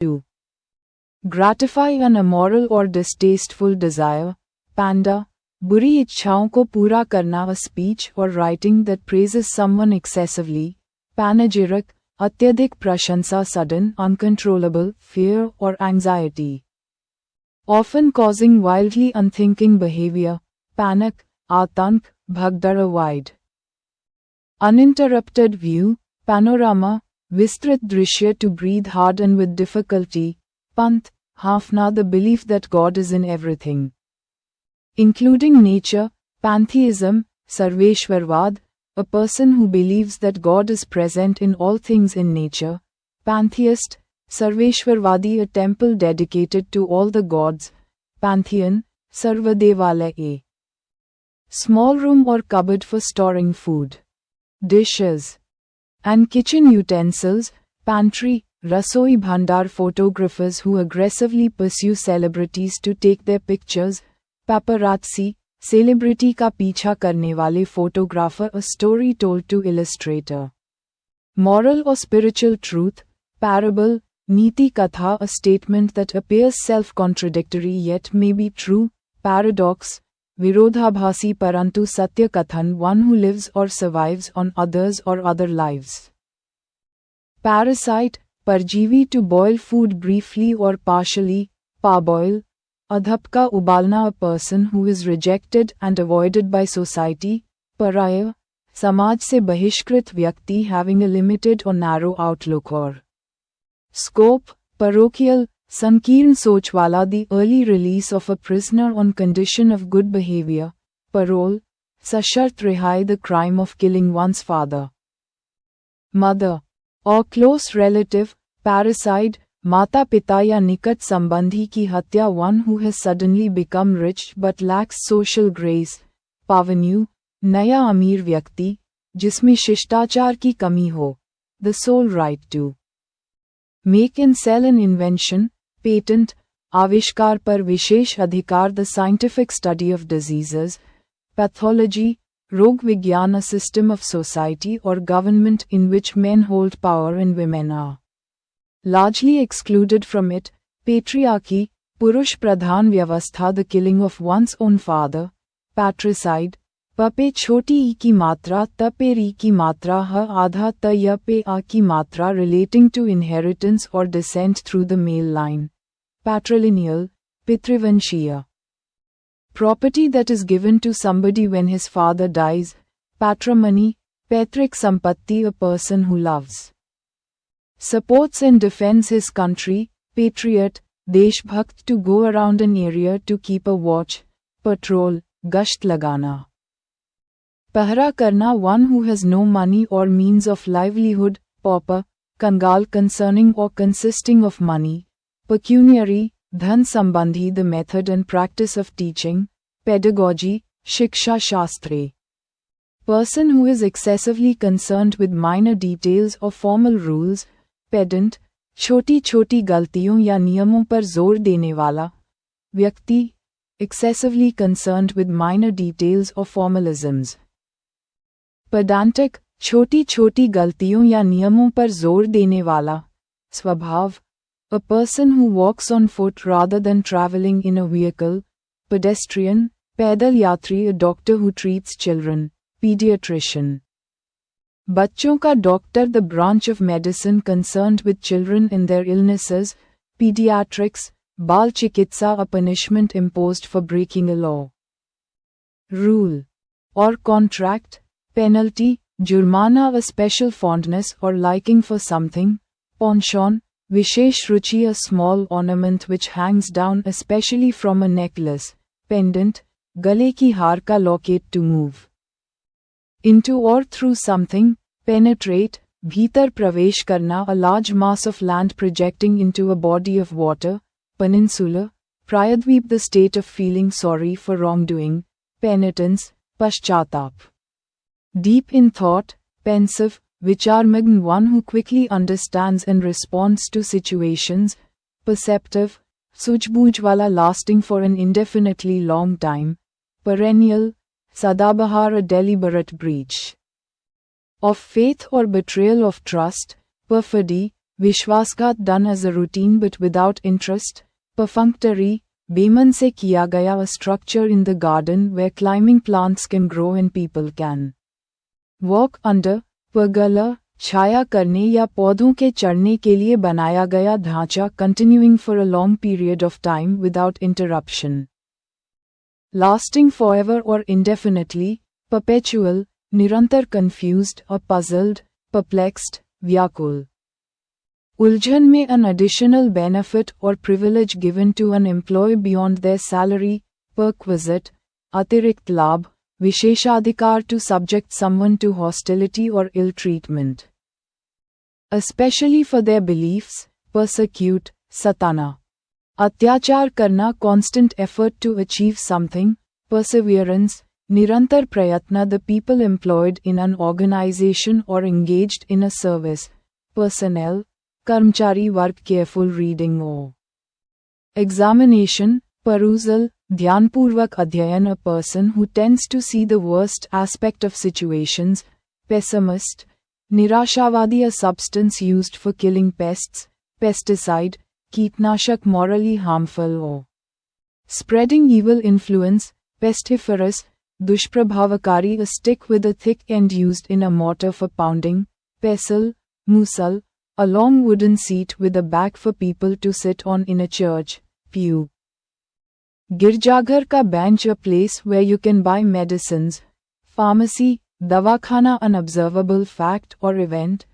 2. Gratify an immoral or distasteful desire. Panda, बुरी इच्छाओं को पूरा करना. A speech or writing that praises someone excessively. Panegyric, अत्यधिक प्रशंसा. Sudden, uncontrollable fear or anxiety, often causing wildly unthinking behavior. Panic, आतंक, भगदड़. Wide, uninterrupted view. Panorama, विस्तृत दृश्य. To breathe hard and with difficulty. Panth, Hafna, the belief that God is in everything, including nature. Pantheism, Sarveshwarvad, a person who believes that God is present in all things in nature. Pantheist, Sarveshwarvadi, a temple dedicated to all the gods. Pantheon, Sarvadevalaya, a small room or cupboard for storing food, dishes, and kitchen utensils. Pantry, Rasoi Bhandar, photographers who aggressively pursue celebrities to take their pictures. Paparazzi, celebrity का पीछा करने वाले photographer, a story told to illustrator. Moral or spiritual truth. Parable, नीति कथा, a statement that appears self-contradictory yet may be true. Paradox, विरोधाभासी परंतु सत्य कथन, one who lives or survives on others or other lives. Parasite, परजीवी, to boil food briefly or partially. Parboil, अधपका उबालना, a person who is rejected and avoided by society. Paraya, समाज से बहिष्कृत व्यक्ति, having a limited or narrow outlook or scope. Parochial, संकीर्ण सोच वाला, the early release of a prisoner on condition of good behavior. Parole, सशर्त रिहाई, the crime of killing one's father, mother, or close relative. Parricide, माता पिता या निकट संबंधी की हत्या, one who has suddenly become rich but lacks social grace. Parvenu, नया अमीर व्यक्ति, जिसमें शिष्टाचार की कमी हो. The sole right to make and sell an invention. Patent, आविष्कार पर विशेष अधिकार, the scientific study of diseases. Pathology, रोग विज्ञान, a system of society or government in which men hold power and women are largely excluded from it. Patriarchy, पुरुष प्रधान व्यवस्था, the killing of one's own father. Patricide, पपे छोटी ई की मात्रा, त पे री की मात्रा, ह आधा त य पे आ की मात्रा, relating to inheritance or descent through the male line. Patrilineal, पितृवंशीय, property that is given to somebody when his father dies. Patrimony, पैतृक संपत्ति, a person who loves, supports and defends his country. Patriot, देशभक्त, to go around an area to keep a watch. Patrol, गश्त लगाना. पहरा करना, one who has no money or means of livelihood. Pauper, कंगाल, concerning or consisting of money. Pecuniary, धन संबंधी, the method and practice of teaching. Pedagogy, शिक्षा शास्त्रे, person who is excessively concerned with minor details or formal rules. Pedant, छोटी छोटी गलतियों या नियमों पर जोर देने वाला व्यक्ति, excessively concerned with minor details or formalisms. Pedantic, छोटी छोटी गलतियों या नियमों पर जोर देने वाला स्वभाव, a person who walks on foot rather than traveling in a vehicle. Pedestrian, पैदल यात्री, a doctor who treats children. Pediatrician, बच्चों का doctor, the branch of medicine concerned with children in their illnesses. Pediatrics, बाल चिकित्सा, a punishment imposed for breaking a law, rule, or contract. Penalty, जुर्माना, a special fondness or liking for something. Penchant, wishes Ruchi, a small ornament which hangs down especially from a necklace. Pendant, गले की हार का locket, to move into or through something. Penetrate, भीतर प्रवेश करना, a large mass of land projecting into a body of water. Peninsula, प्रायद्वीप, the state of feeling sorry for wrongdoing. Penitence, पश्चाताप, deep in thought. Pensive, विचारमग्न, one who quickly understands and responds to situations. Perceptive, सूझबूझ वाला, lasting for an indefinitely long time. Perennial, सदाबहार, a deliberate breach of faith or betrayal of trust. Perfidy, विश्वासघात done as a routine but without interest, perfunctory, बेमन से किया गया a structure in the garden where climbing plants can grow and people can walk under, pergola, छाया करने या पौधों के चढ़ने के लिए बनाया गया ढांचा continuing for a long period of time without interruption. Lasting forever or indefinitely, perpetual, निरंतर confused or puzzled, perplexed, व्याकुल. उलझन में an additional benefit or privilege given to an employee beyond their salary, perquisite, अतिरिक्त लाभ, विशेषाधिकार to subject someone to hostility or ill treatment. Especially for their beliefs, persecute, सताना. अत्याचार करना constant effort to achieve something, perseverance, निरंतर प्रयत्न the people employed in an organization or engaged in a service, personnel, कर्मचारी वर्ग careful reading or examination, perusal, ध्यानपूर्वक अध्ययन a person who tends to see the worst aspect of situations, pessimist, निराशावादी a substance used for killing pests, pesticide, कीटनाशक morally harmful or spreading evil influence, pestiferous, दुष्प्रभावकारी a stick with a thick end used in a mortar for pounding, pestle, musal, a long wooden seat with a back for people to sit on in a church, pew. गिरजाघर का bench a place where you can buy medicines, pharmacy, दवाखाना an observable fact or event,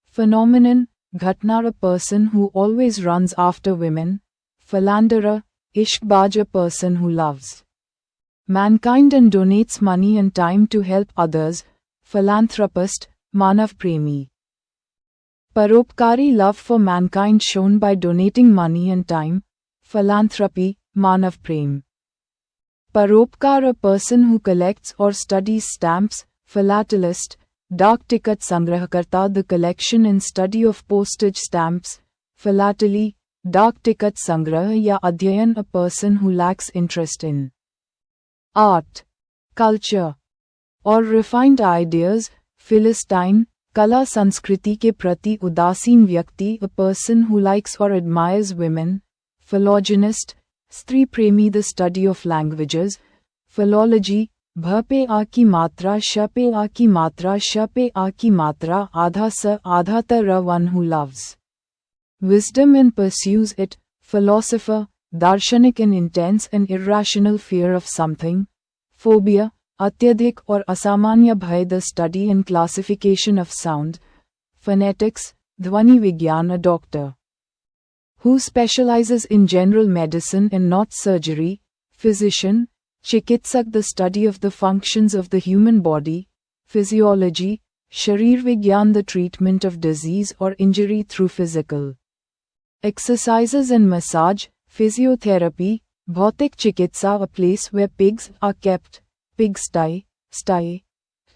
phenomenon, घटना a person who always runs after women, philanderer, ishqbaaz a person who loves mankind and donates money and time to help others, philanthropist, manav premi. परोपकारी love for mankind shown by donating money and time, philanthropy, manav prem. परोपकार a person who collects or studies stamps, philatelist, डाक ticket संग्रहकर्ता the collection and study of postage stamps, philately, डाक ticket संग्रह या अध्ययन a person who lacks interest in art, culture, or refined ideas, philistine, कला संस्कृति के प्रति उदासीन व्यक्ति a person who likes or admires women, philologist, स्त्री प्रेमी the study of languages, philology, भ पे आ की मात्रा श पे आ की मात्रा श पे आ की मात्रा आधा स आधा त र one who loves wisdom and pursues it, philosopher, दार्शनिक and intense and irrational fear of something, phobia, अत्यधिक और असामान्य भय the study and classification of sound, phonetics, ध्वनि विज्ञान a doctor who specializes in general medicine and not surgery, physician, चिकित्सक the study of the functions of the human body, physiology, शरीर विज्ञान the treatment of disease or injury through physical exercises and massage, physiotherapy, भौतिक चिकित्सा a place where pigs are kept, pigsty, sty,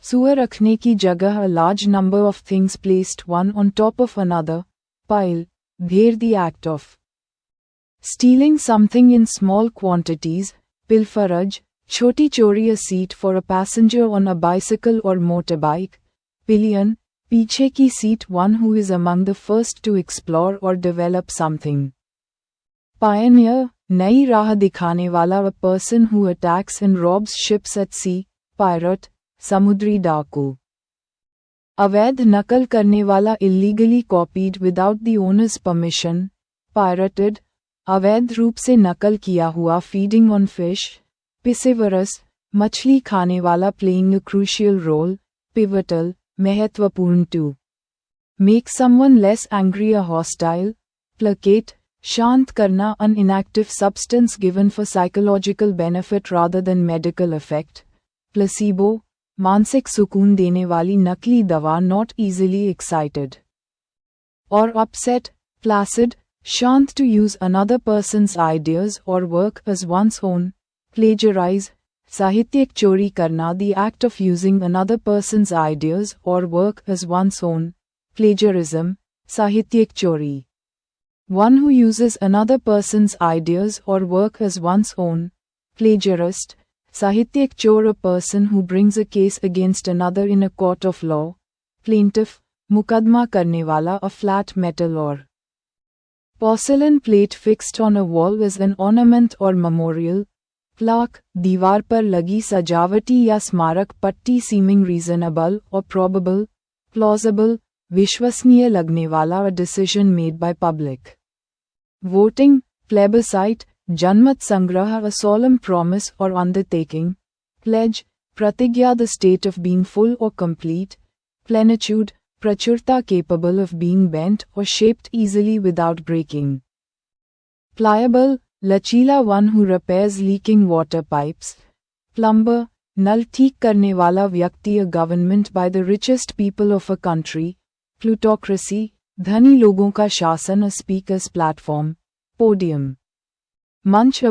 सुअर रखने की जगह a large number of things placed one on top of another, pile, ढेर the act of stealing something in small quantities, pilferage, छोटी चोरी a seat for a passenger on a bicycle or motorbike, pillion, पीछे की seat one who is among the first to explore or develop something. Pioneer, नई राह दिखाने वाला a person who attacks and robs ships at sea, pirate, समुद्री डाकू. अवैध नकल करने वाला illegally copied without the owner's permission, pirated, अवैध रूप से नकल किया हुआ feeding on fish, piscivorous, मछली खाने वाला playing a crucial role, pivotal, महत्वपूर्ण to make someone less angry a hostile, placate, शांत करना an inactive substance given for psychological benefit rather than medical effect, placebo, मानसिक सुकून देने वाली नकली दवा not easily excited, or upset, placid, शांत to use another person's ideas or work as one's own, plagiarize, साहित्यिक चोरी करना the act of using another person's ideas or work as one's own, plagiarism, साहित्यिक चोरी. One who uses another person's ideas or work as one's own, plagiarist, साहित्यिक चोर a person who brings a case against another in a court of law, plaintiff, मुकदमा करने वाला a flat metal or porcelain plate fixed on a wall is an ornament or memorial, plaque, दीवार पर लगी सजावटी या स्मारक पट्टी seeming reasonable or probable, plausible, विश्वसनीय लगने वाला a decision made by public. Voting, plebiscite, जनमत संग्रह a solemn promise or undertaking, pledge, प्रतिज्ञा the state of being full or complete, plenitude, prachurta capable of being bent or shaped easily without breaking. Pliable, lachila one who repairs leaking water pipes, plumber, नल ठीक करने वाला व्यक्ति a government by the richest people of a country, plutocracy, धनी लोगों का शासन a speaker's platform, podium. मंच